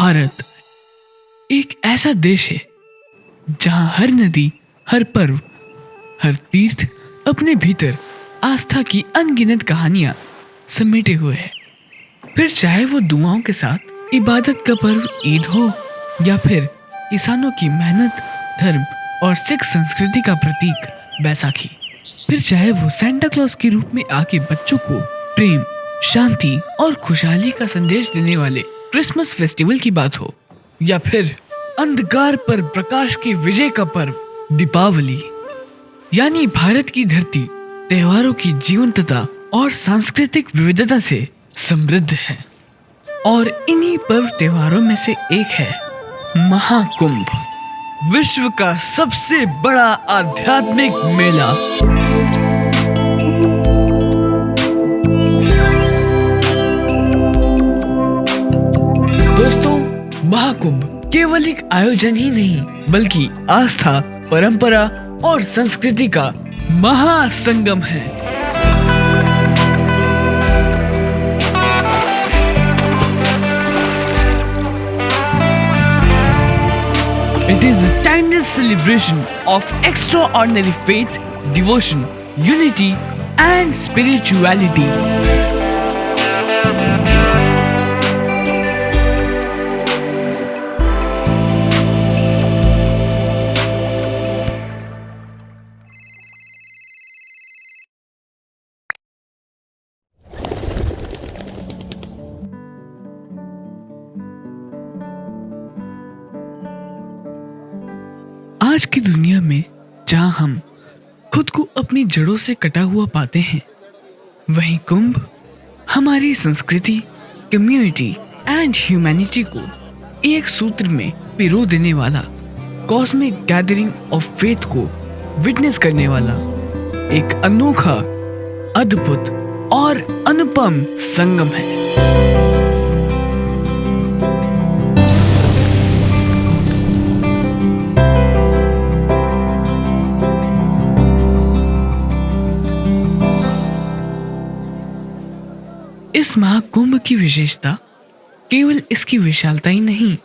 भारत एक ऐसा देश है जहां हर नदी, हर पर्व, हर तीर्थ अपने भीतर आस्था की अनगिनत कहानियां समेटे हुए है। फिर चाहे वो दुआओं के साथ इबादत का पर्व ईद हो या फिर किसानों की मेहनत, धर्म और सिख संस्कृति का प्रतीक बैसाखी, फिर चाहे वो सेंटा क्लॉज के रूप में आके बच्चों को प्रेम, शांति और खुशहाली का संदेश देने वाले क्रिसमस फेस्टिवल की बात हो, या फिर अंधकार पर प्रकाश के विजय का पर्व दीपावली। यानी भारत की धरती त्योहारों की जीवंतता और सांस्कृतिक विविधता से समृद्ध है। और इन्हीं पर्व त्योहारों में से एक है महाकुंभ, विश्व का सबसे बड़ा आध्यात्मिक मेला। दोस्तों, महाकुंभ केवल एक आयोजन ही नहीं बल्कि आस्था, परंपरा और संस्कृति का महासंगम है। It is a timeless celebration of extraordinary faith, devotion, unity and spirituality. आज की दुनिया में जहां हम खुद को अपनी जड़ों से कटा हुआ पाते हैं, वहीं कुंभ हमारी संस्कृति, कम्युनिटी एंड ह्यूमैनिटी को एक सूत्र में पिरो देने वाला, कॉस्मिक गैदरिंग ऑफ फेथ को विटनेस करने वाला एक अनोखा, अद्भुत और अनुपम संगम है। इस महाकुंभ की विशेषता केवल इसकी विशालता ही नहीं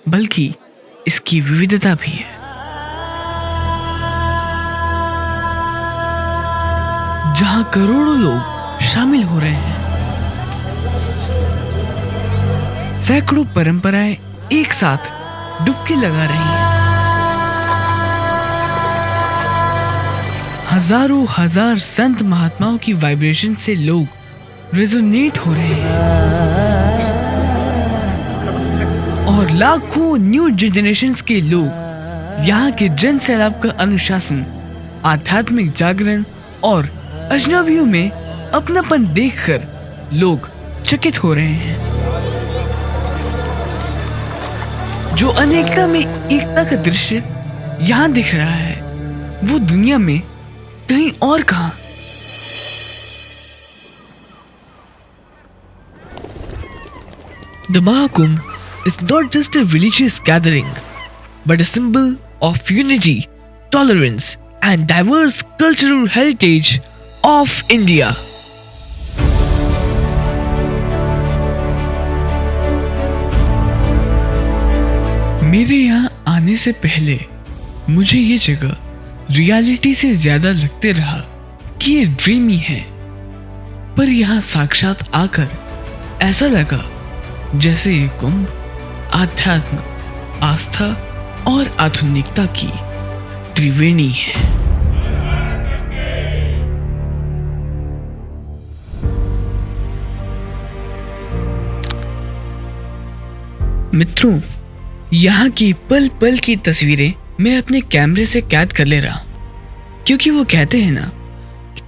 बल्कि इसकी विविधता भी है। जहां करोड़ों लोग शामिल हो रहे हैं, सैकड़ों परंपराएं एक साथ डुबकी लगा रही हैं, हजारों हजार संत महात्माओं की वाइब्रेशन से लोग रेजोनेट हो रहे हैं और लाखों न्यू जनरेशंस के लोग यहाँ के जन सैलाब का अनुशासन, आध्यात्मिक जागरण और अजनबियों में अपनापन देखकर लोग चकित हो रहे हैं। जो अनेकता में एकता का दृश्य यहाँ दिख रहा है, वो दुनिया में कहीं और कहाँ। The Mahakumbh is not just a religious gathering, but a symbol of unity, tolerance, and diverse cultural heritage of India. मेरे यहाँ आने से पहले मुझे ये जगह रियलिटी से ज्यादा लगते रहा कि ये ड्रीमी है, पर यहाँ साक्षात आकर ऐसा लगा जैसे ये कुंभ आध्यात्म, आस्था और आधुनिकता की त्रिवेणी है। मित्रों, यहाँ की पल पल की तस्वीरें मैं अपने कैमरे से कैद कर ले रहा हूं, क्योंकि वो कहते हैं ना,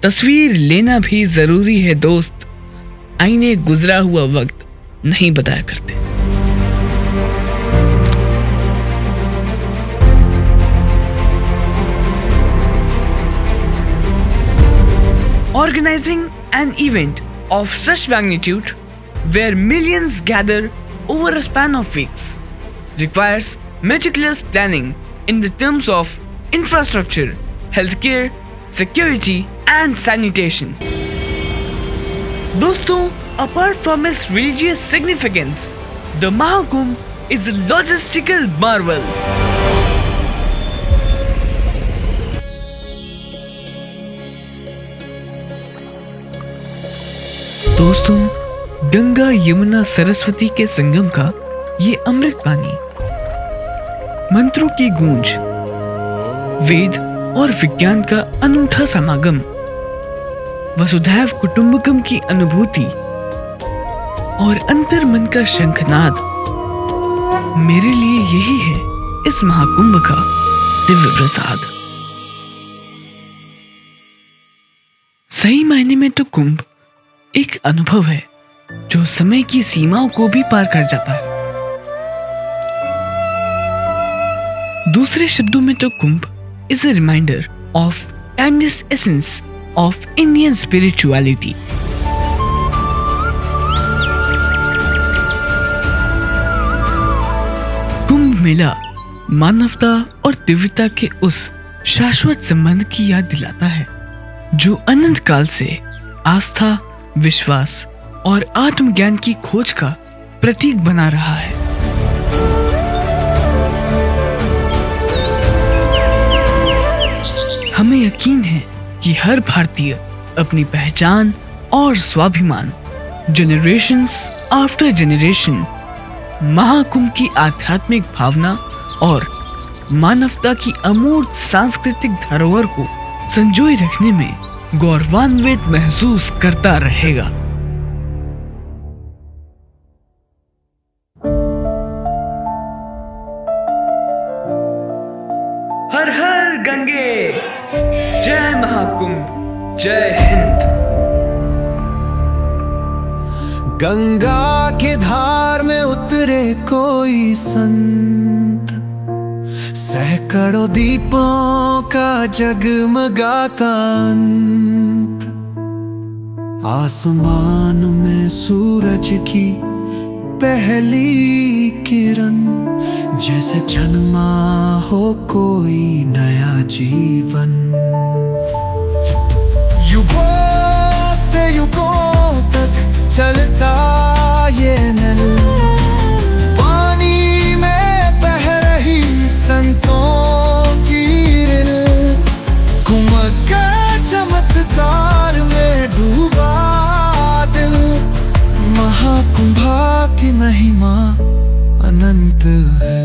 तस्वीर लेना भी जरूरी है दोस्त, आईने गुजरा हुआ वक्त नहीं बताया करते। Organizing an event of such magnitude where millions gather over a span of weeks requires meticulous planning in the terms of infrastructure, healthcare, security and sanitation. दोस्तों, apart from its religious significance, the Mahakumbh is a logistical marvel. दोस्तों, गंगा यमुना सरस्वती के संगम का ये अमृत पानी, मंत्रों की गूंज, वेद और विज्ञान का अनूठा समागम, वसुधैव कुटुंबकम की अनुभूति और अंतर्मन का शंखनाद, मेरे लिए यही है इस महाकुंभ का दिव्य प्रसाद। सही मायने में तो कुंभ एक अनुभव है जो समय की सीमाओं को भी पार कर जाता है। दूसरे शब्दों में तो कुंभ is a reminder of timeless essence of Indian spirituality. Kumbh Mela मानवता और दिव्यता के उस शाश्वत संबंध की याद दिलाता है जो अनंत काल से आस्था, विश्वास और आत्मज्ञान की खोज का प्रतीक बना रहा है। हमें यकीन है कि हर भारतीय अपनी पहचान और स्वाभिमान जनरेशंस आफ्टर जनरेशन महाकुंभ की आध्यात्मिक भावना और मानवता की अमूर्त सांस्कृतिक धरोहर को संजोए रखने में गौरवान्वित महसूस करता रहेगा। हर हर गंगे, जय महाकुंभ, जय हिंद। गंगा के धार में उतरे कोई संत, सैकड़ों दीपों का जगमगाता अंत, आसमान में सूरज की पहली किरण, जैसे जन्मा हो कोई नया जीवन। युगों से युगों तक चलता ये नल, पानी में बह रही संतों की रिल, कुमक के चमत्कार में डूबा दिल, महाकुंभा की महिमा अनंत है।